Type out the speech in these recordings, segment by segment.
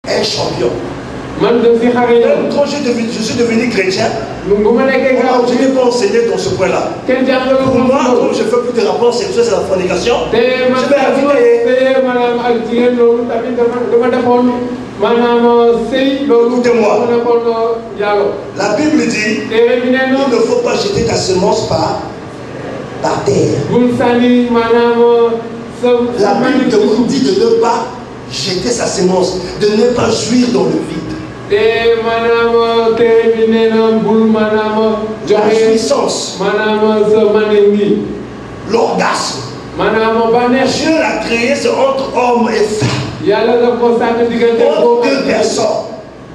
un champion. Même quand je suis devenu chrétien, je n'ai pas enseigné dans ce point-là. Pour moi, comme je ne fais plus de rapports sexuels, c'est la fornication. Je vais écoutez-moi. La Bible dit il ne faut pas jeter ta semence par terre. La Bible dit de ne pas jeter sa semence, de ne pas jouir dans le vide. La jouissance, l'orgasme. Dieu l'a créé, c'est entre homme et femme. Entre deux personnes.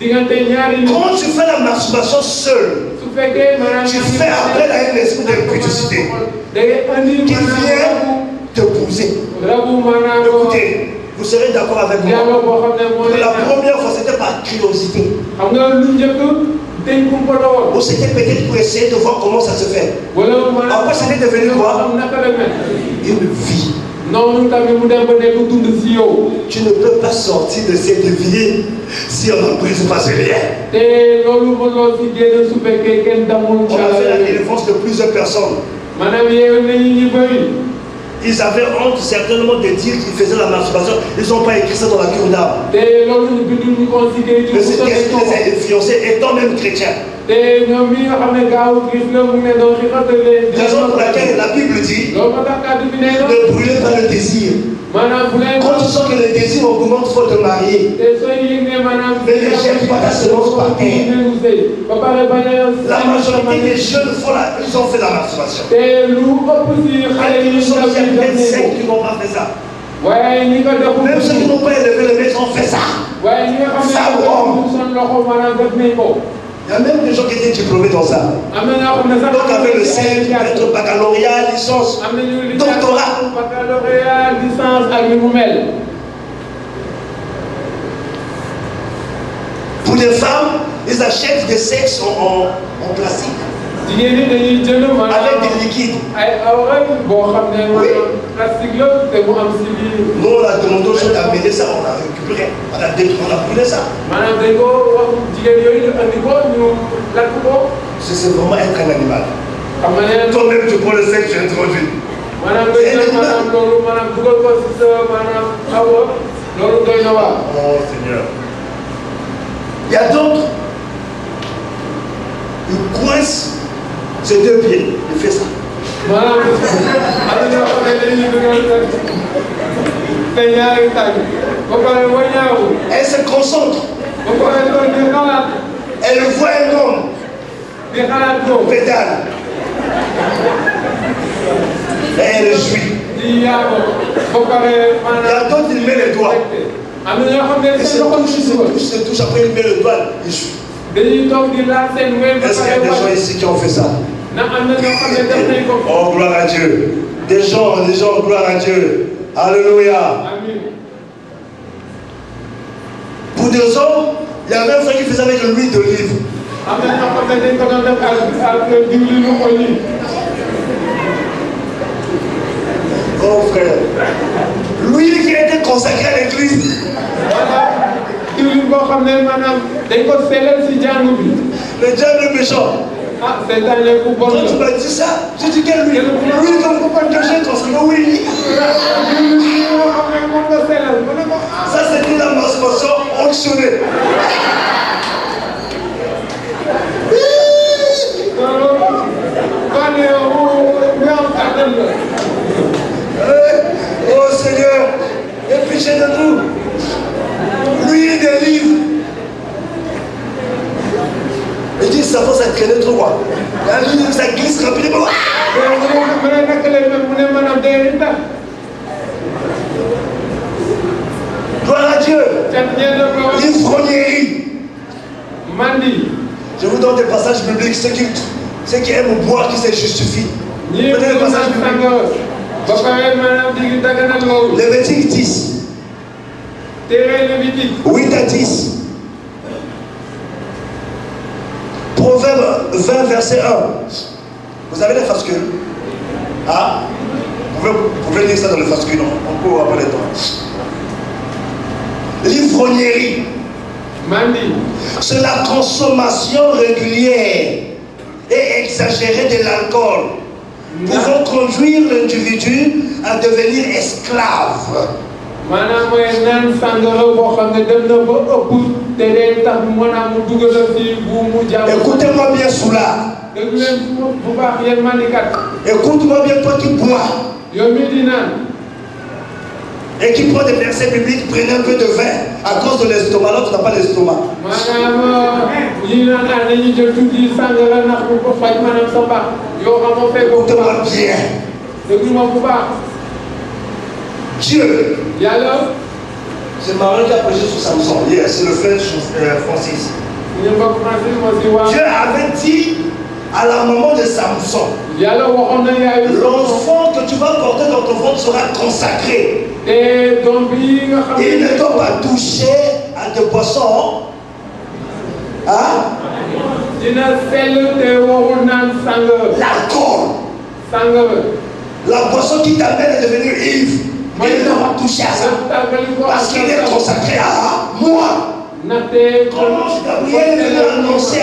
Quand tu fais la masturbation seule, tu fais appel à un esprit d'impudicité qui vient te pousser. Écoutez, vous serez d'accord avec moi. Pour la première fois, c'était par curiosité. Ou c'était peut-être pour essayer de voir comment ça se fait. Après, c'était devenu quoi? Une vie. Tu ne peux pas sortir de cette vie si on n'a pris pas rien. On a fait la délivrance de plusieurs personnes. Ils avaient honte certainement de dire qu'ils faisaient la masturbation. Ils n'ont pas écrit ça dans la cure d'âme. Mais c'était ce qui les a influencés, étant même chrétiens. Raison pour laquelle la Bible dit ne brûlez pas le désir. Quand tu sens que le désir augmente, il faut te marier. Mais ne jette pas ta semence par terre. La majorité des jeunes ils ont fait la masturbation. Ils sont 25 qui n'ont pas fait ça. Même ceux qui n'ont pas élevé les mains, ils ont fait ça. Il y a même des gens qui étaient diplômés dans ça. Donc avec le CEP, être baccalauréat, licence, doctorat. Pour les femmes, ils achètent des sexes en plastique. Avec des liquides. Nous, on a demandé aux gens d'amener ça, on a récupéré. On a brûlé ça. C'est vraiment être un animal. Toi-même, tu prends le sexe, tu introduis. Oh Seigneur. Il y a d'autres. Ils coincent ses deux pieds. Il fait ça. Elle se concentre. Elle voit un homme. Pédale. Et elle jouit. Il y a d'autres, il met les doigts. Il se touche, après il met le doigt, il joue. Est-ce qu'il y a des gens ici qui ont fait ça? Oh, gloire à Dieu. Des gens, gloire à Dieu. Alléluia. Pour des hommes, il y avait un frère qui faisait avec l'huile d'olive. Oh frère, l'huile qui a été consacrée à l'église. Le diable est méchant. Quand tu m'as dit ça, j'ai dit quelle huile? L'huile que j'ai consacrée, oui. Ça c'était la masturbation onctionnée. Oh Seigneur, et puis j'ai de nous l'huile des livres. Il dit ça faut ça traîner trop loin. Ça glisse rapidement. Gloire à Dieu. L'ivrognerie. Je vous donne des passages bibliques. Ceux qui aiment boire, qui se justifient. Prenez le passage biblique. Lévitique 10. 8 à 10. Proverbe 20, verset 1. Vous avez les fascules? Ah? Vous pouvez lire ça dans le fascule, on peut avoir le temps. L'ivrognerie. c'est la consommation régulière et exagérée de l'alcool pouvant conduire l'individu à devenir esclave. Écoutez-moi bien cela. Écoute-moi bien, toi qui bois et qui prend des versets bibliques, prenez un peu de vin à cause de l'estomac. Là, tu n'as pas l'estomac. Écoute-moi bien. Dieu. C'est Marie qui a prêché sur Samson. Hier, c'est le frère Francis. Dieu avait dit à la maman de Samson, l'enfant que tu vas porter dans ton ventre sera consacré. Il ne doit pas toucher à tes poissons. Hein? L'alcool. La boisson qui t'amène à devenir ivre. Il ne doit pas toucher à ça. Parce qu'il est consacré à moi. Comment Gabriel est venu annoncer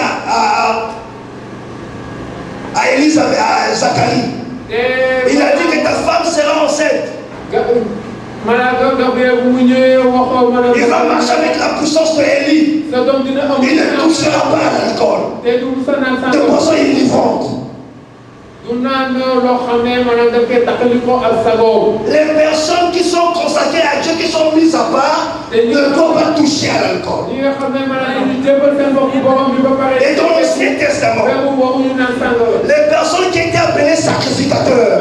à Elisabeth, à Zacharie. Il a dit que ta femme sera enceinte. Il va marcher avec la puissance de Élie. Il ne touchera pas à l'alcool. De boissons inivantes. Les personnes qui sont consacrées à Dieu, qui sont mises à part, ne doivent pas toucher à l'alcool. Et dans l'Ancien Testament, les personnes qui étaient appelées sacrificateurs,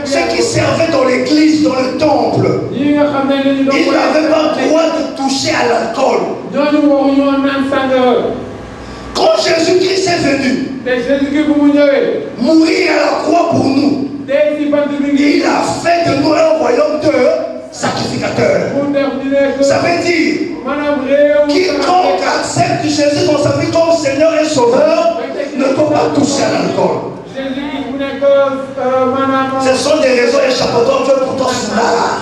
ceux qui servaient dans l'église, dans le temple, ils n'avaient pas le droit de toucher à l'alcool. Quand Jésus-Christ est venu mourir à la croix pour nous, il a fait de nous un royaume de sacrificateurs. Ça veut dire, quiconque accepte Jésus dans sa vie comme Seigneur et Sauveur ne peut pas toucher à l'alcool. Ce sont des raisons échappatoires que pourtant soulard.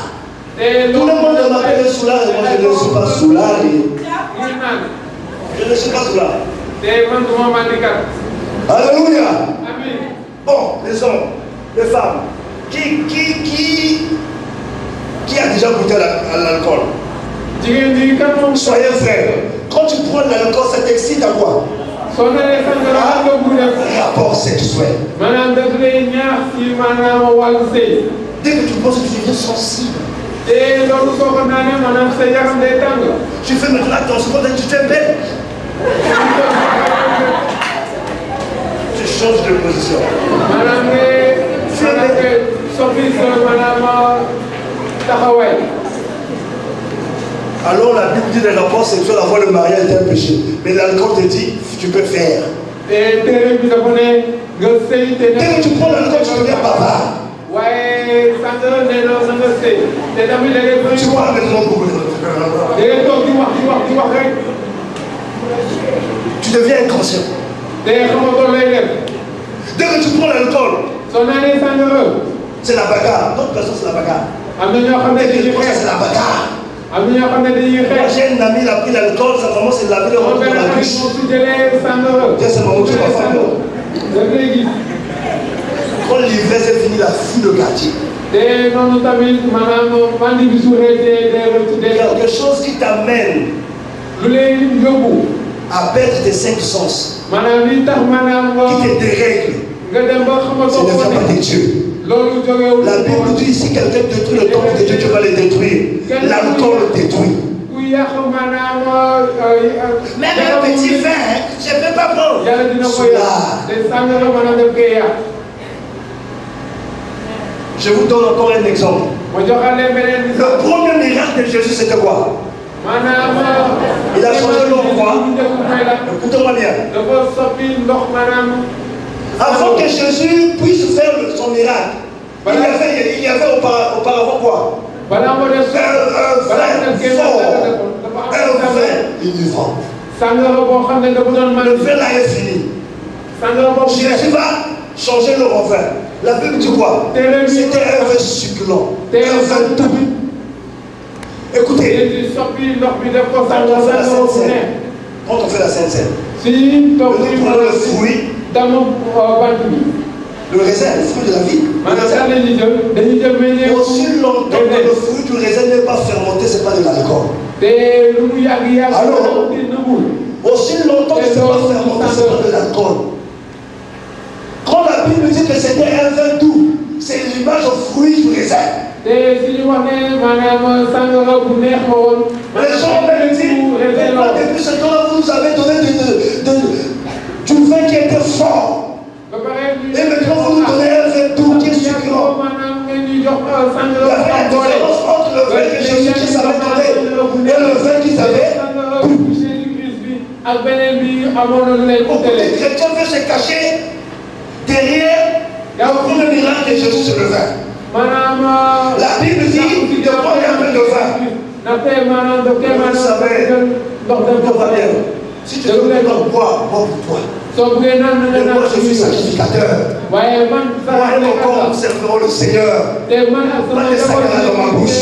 Tout le monde m'appelle soulard et moi je ne suis pas soulard. Je ne suis pas soulard. Alléluia. Bon, les hommes, les femmes, qui a déjà goûté à l'alcool? Soyez frères. Quand tu prends l'alcool, ça t'excite à quoi? Rapport sexuel. Dès que tu penses que tu deviens sensible. Tu fais maintenant attention quand tu t'es belle. Tu changes de position. Alors la Bible dit dans les rapports sexuels, avoir le mariage est un péché. Mais l'alcool te dit, tu peux faire. Dès que tu prends l'alcool, tu deviens bavard. Tu vois maintenant beaucoup. Tu deviens inconscient. Dès que tu prends l'alcool, c'est la bagarre. D'autres personnes, c'est la bagarre. C'est la bagarre. J'ai une amie, il a pris l'alcool, sa maman s'est lavé le ventre dans la douche. Tiens, c'est maman, tu vas faire. Quand l'ivresse est finie, la fille de quartier. Quelque chose qui t'amène à perdre tes 5 sens, qui te dérègle. Ce ne vient pas de Dieu. La Bible dit si quelqu'un détruit le temple de Dieu, Dieu va le détruire. L'alcool le détruit. Même un petit vin, je ne peux pas prendre. Je vous donne encore un exemple. Le premier miracle de Jésus, c'était quoi? Il a changé l'eau en quoi? Écoutez-moi bien. Avant que Jésus puisse faire son miracle, il y avait auparavant quoi? Un vin fort, un vin innovant. Le vin là est fini. Jésus va changer l'eau en vin. La Bible dit quoi? C'était un vin succulent, un vin doux. Écoutez, quand on fait la Sainte Seine, nous prenons le fruit, le raisin, le fruit de la vie. Aussi longtemps que le fruit du raisin n'est pas fermenté, ce n'est pas de l'alcool. Alors, aussi longtemps que ce n'est pas fermenté, ce n'est pas de l'alcool. Quand la Bible dit que c'était un vin doux, c'est l'image au fruit du raisin. Les gens me disent, pourquoi depuis ce temps-là vous nous avez donné du vin qui était fort? Et maintenant vous nous donnez un vin doux qui est sucrant. Il y avait la différence entre le vin que Jésus avait donné et le vin qu'ils avaient. Beaucoup de chrétiens veulent se cacher derrière le miracle de Jésus sur le vin. La Bible dit de boire un peu de vin. Vous savez, tout va bien. Si tu veux boire, bois pour toi. Mais moi je suis sacrificateur. Moi et mon corps serviront le Seigneur. Pas de sacrement dans ma bouche.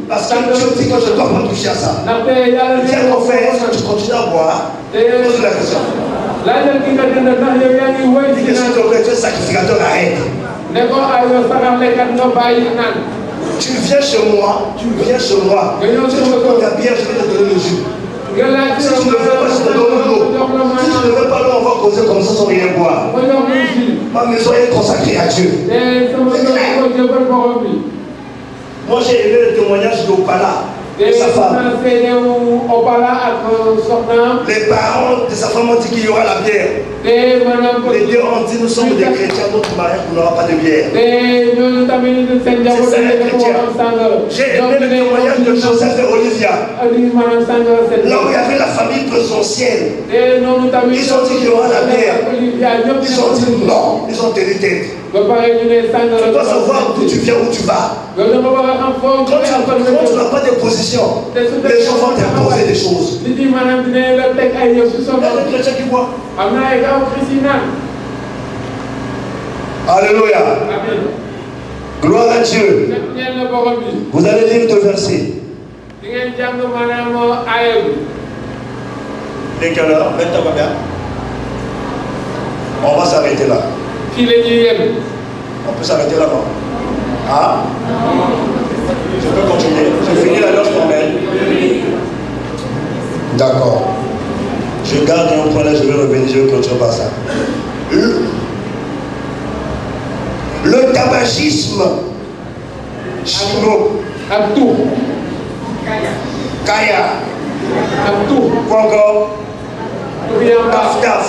Parce que Dieu dit que je ne dois pas toucher à ça. Tiens ton frère, est-ce que tu continues à boire? Pose la question. Dis que si tu es sacrificateur, arrête. Tu viens chez moi. Si tu veux prendre la bière, je vais te donner le jus. Si tu ne veux pas, je te donne l'eau. Si tu ne veux pas, l'eau, on va causer comme ça sans rien boire. Ma maison est consacrée à Dieu. Moi, j'ai aimé le témoignage d'Opala. Et sa femme. Les parents de sa femme ont dit qu'il y aura la bière. Les deux ont dit nous sommes des chrétiens, notre mariage il n'y aura pas de bière. C'est ça un chrétien. J'ai aimé le témoignage de Joseph et Olivia. Là où il y avait la famille présidentielle. Ils ont dit qu'il y aura la bière. Ils ont dit non. Ils ont tenu tête. Tu dois savoir d'où tu viens, où tu vas. Quand tu n'as pas de position, les gens vont t'imposer des choses. Il y a des chrétiens qui boivent. Alléluia. Gloire à Dieu. Vous allez lire deux versets. Dès quelle heure? Maintenant, combien? On va s'arrêter là. On peut s'arrêter là-bas. Ah? Je peux continuer. J'ai fini la note formelle. D'accord. Je garde un point là, je vais revenir, je vais continuer par ça. Le tabagisme. Chino. Abdou. Kaya. Abdou. Quoi encore? Taf.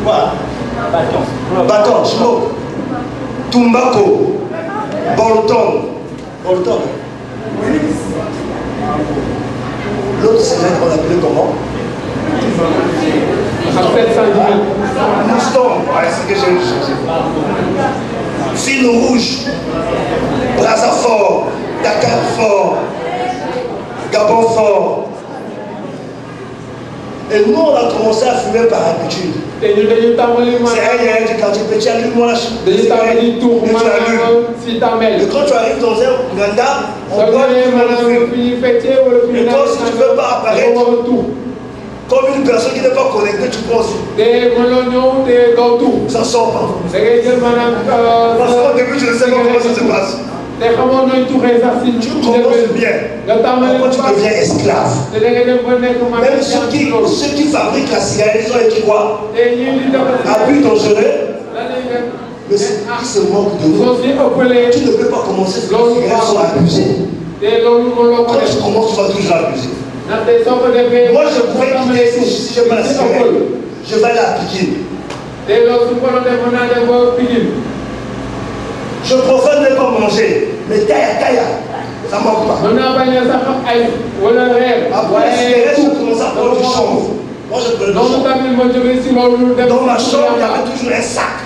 Quoi? Bâton, smoke. Tumbako. Bolton. L'autre cigarette qu'on appelait comment? Mouston. C'est ce que j'ai cherché. Fil rouge. Brasa fort. Dakar fort. Gabon fort. Et nous, on a commencé à fumer par habitude. C'est un du quartier petit, allume-moi la chute. Et quand tu arrives dans un ganda, on doit fumer. Et toi, si tu ne veux pas apparaître comme une personne qui n'est pas connectée, tu prends aussi. Ça sort pas. Parce qu'au début, je ne sais pas comment ça se passe. Tu commences bien. Pourquoi tu deviens esclave? Même ceux qui fabriquent la cigarette, ils ont écrit quoi? Abus dangereux. Mais ceux qui se moquent de nous, tu ne peux pas commencer parce que les cigarettes sont abusées. Quand tu commences, tu vas toujours abuser. Moi, je pourrais quitter si je n'ai pas la cigarette. Je vais l'appliquer. Je profane ne pas manger, mais taille, ça ne manque pas. Après la cigarette, je commence à prendre du chanvre. Moi, je prenais du chanvre. Dans ma chambre, il y avait toujours un sac.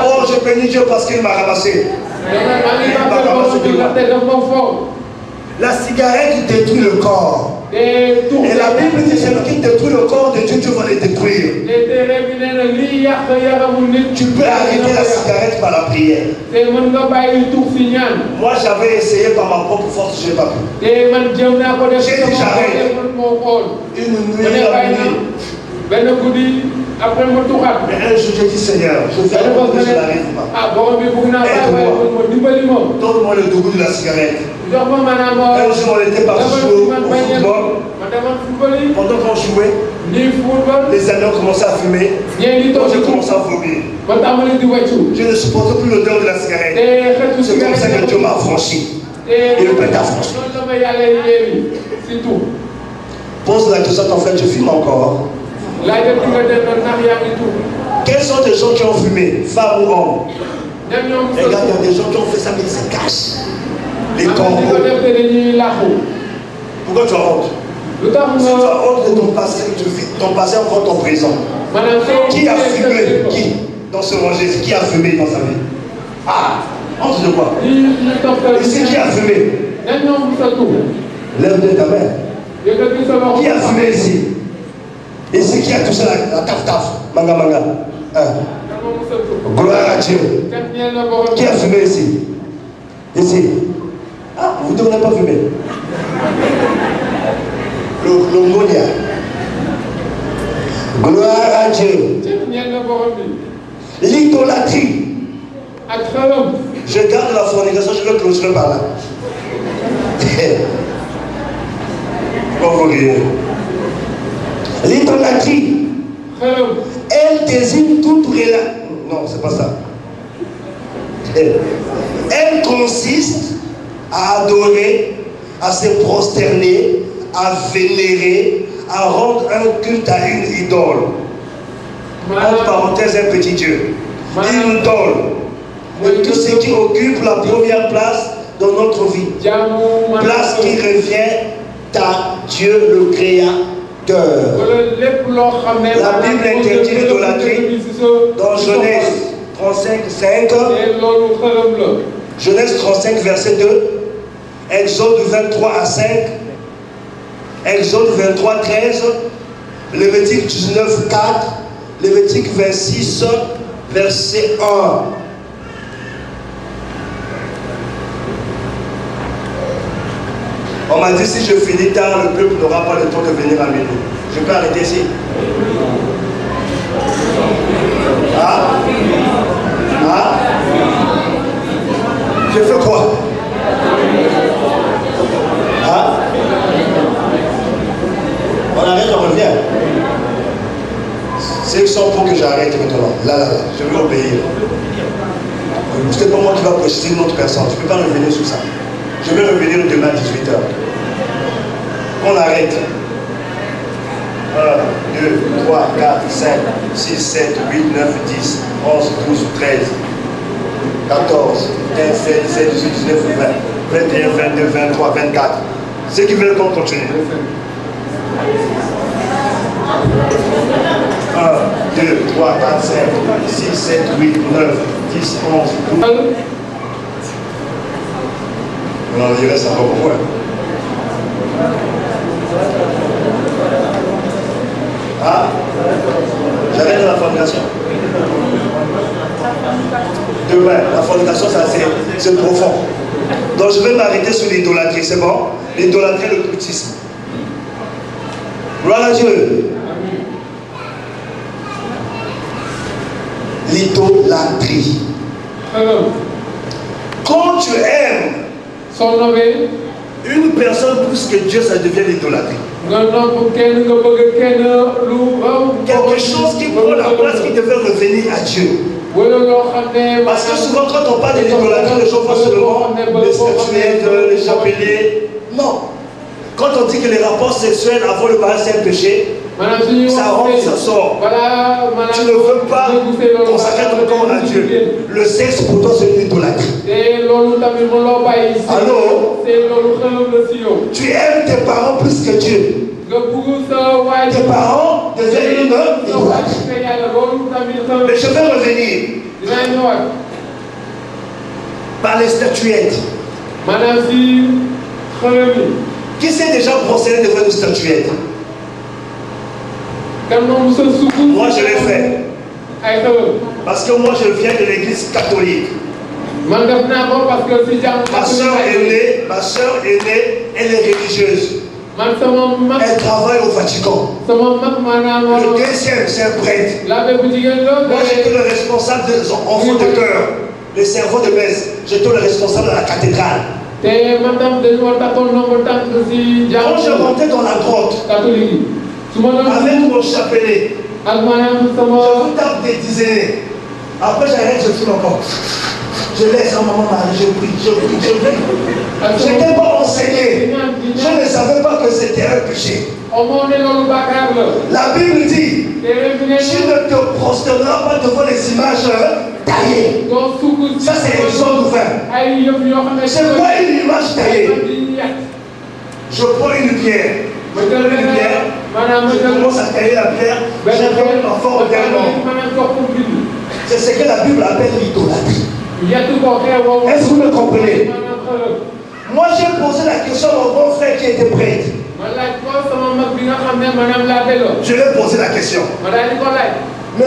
Oh, je bénis Dieu parce qu'il m'a ramassé. La cigarette détruit le corps. Et la Bible dit celui qui détruit le corps de Dieu, Dieu va le détruire. Tu peux arrêter la cigarette par la prière. Moi j'avais essayé par ma propre force, je n'ai pas pu. J'ai dit j'arrête. Une nuit, mais un jour j'ai dit Seigneur, je vais arrêter, je n'arrive pas. Aide-moi. Donne-moi le goût de la cigarette. Un jour on était parti jouer au football. Pendant qu'on jouait, les amis ont commencé à fumer. Moi j'ai commencé à vomir. Je ne supporte plus l'odeur de la cigarette. C'est comme ça que Dieu m'a affranchi. Et le Père t'a affranchi. Pose la question à ton frère, tu fumes encore. Quels sont les gens qui ont fumé, femmes ou hommes? Regarde, il y a des gens qui ont fait ça, mais ils se cachent. Les corbeaux. Pourquoi tu as honte? Si tu as honte de ton passé, ton passé encore ton présent. Qui a fumé? Qui? Dans ce rangé, qui a fumé dans sa vie? Ah, honte de quoi? Ici, qui a fumé? Lève de ta main. Qui a fumé ici? Ici, qui a touché la taf-taf? Manga manga. Gloire à Dieu. Qui a fumé ici? Ici. Ah, vous ne devrez pas fumer. L'homonia. Gloire à Dieu. L'idolâtrie. Je garde la fornication, je vais clôturer par là. Pourquoi vous riez? L'idolâtrie. Elle désigne toute relation. Non, c'est pas ça. Elle consiste à adorer, à se prosterner, à vénérer, à rendre un culte à une idole. Entre parenthèses, un petit Dieu. Une idole. Et tout ce qui occupe la première place dans notre vie. Place qui revient à Dieu le Créateur. La Bible interdit l'idolâtrie dans Genèse 35, 5. Genèse 35, verset 2. Exode 23 à 5. Exode 23, 13. Lévitique 19, 4. Lévitique 26, verset 1. On m'a dit si je finis tard, le peuple n'aura pas le temps de venir à minuit. Je peux arrêter ici. Ah? Ah? Je fais quoi? Ah? On arrête, on revient. C'est sont pour que j'arrête maintenant. Là, je vais obéir. C'est pas moi qui va préciser une autre personne. Je ne peux pas revenir sur ça. Je vais revenir demain à 18h. On arrête. 1, 2, 3, 4, 5, 6, 7, 8, 9, 10, 11, 12, 13, 14, 15, 16, 17, 18, 19, 20, 21, 22, 23, 24. Ceux qui veulent qu'on continue. 1, 2, 3, 4, 5, 6, 7, 8, 9, 10, 11, 12. On en dirait ça encore pour moi. Ah, j'arrête de la fornication. Demain, la fornication, c'est profond. Donc je vais m'arrêter sur l'idolâtrie, c'est bon? L'idolâtrie et le cultisme. Gloire à Dieu. L'idolâtrie. Quand tu aimes une personne plus que Dieu, ça devient l'idolâtrie. Quelque chose qui prend la place qui devait revenir à Dieu. Parce que souvent quand on parle de l'idolâtrie, les gens voient seulement les statuettes, les chapeliers. Non. Quand on dit que les rapports sexuels avant le mariage c'est un péché, ça rentre, ça sort. Tu ne veux pas consacrer ton corps à Dieu. Le sexe pour toi c'est une idolâtrie. Allô? Tu aimes tes parents plus que Dieu. Tes parents deviennent une idolâtrie. Mais je vais revenir par les statuettes. Qui s'est déjà procédé devant une statuette? Moi je l'ai fait. Parce que moi je viens de l'église catholique. Ma soeur aînée, elle est religieuse. Elle travaille au Vatican. Le deuxième, c'est un prêtre. Moi j'étais le responsable des enfants de cœur, les cerveaux de messe. J'étais le responsable de la cathédrale. Quand je montais dans la grotte avec mon chapelet, je vous tape des dizaines. Après j'arrête, je fume encore. Je laisse à maman Marie, je prie. Je n'étais pas enseigné. Je ne savais pas que c'était un péché. La Bible dit, tu ne te prosterneras pas devant les images taillées. Ça c'est Exode 20. C'est quoi une image taillée? Je prends une pierre. Je commence à tailler la pierre. J'appelle l'enfant au dernier. C'est ce que la Bible appelle l'idolâtrie. Est-ce que vous me comprenez? Moi j'ai posé la question à mon grand frère qui était prêtre. Je lui ai posé la question. Mais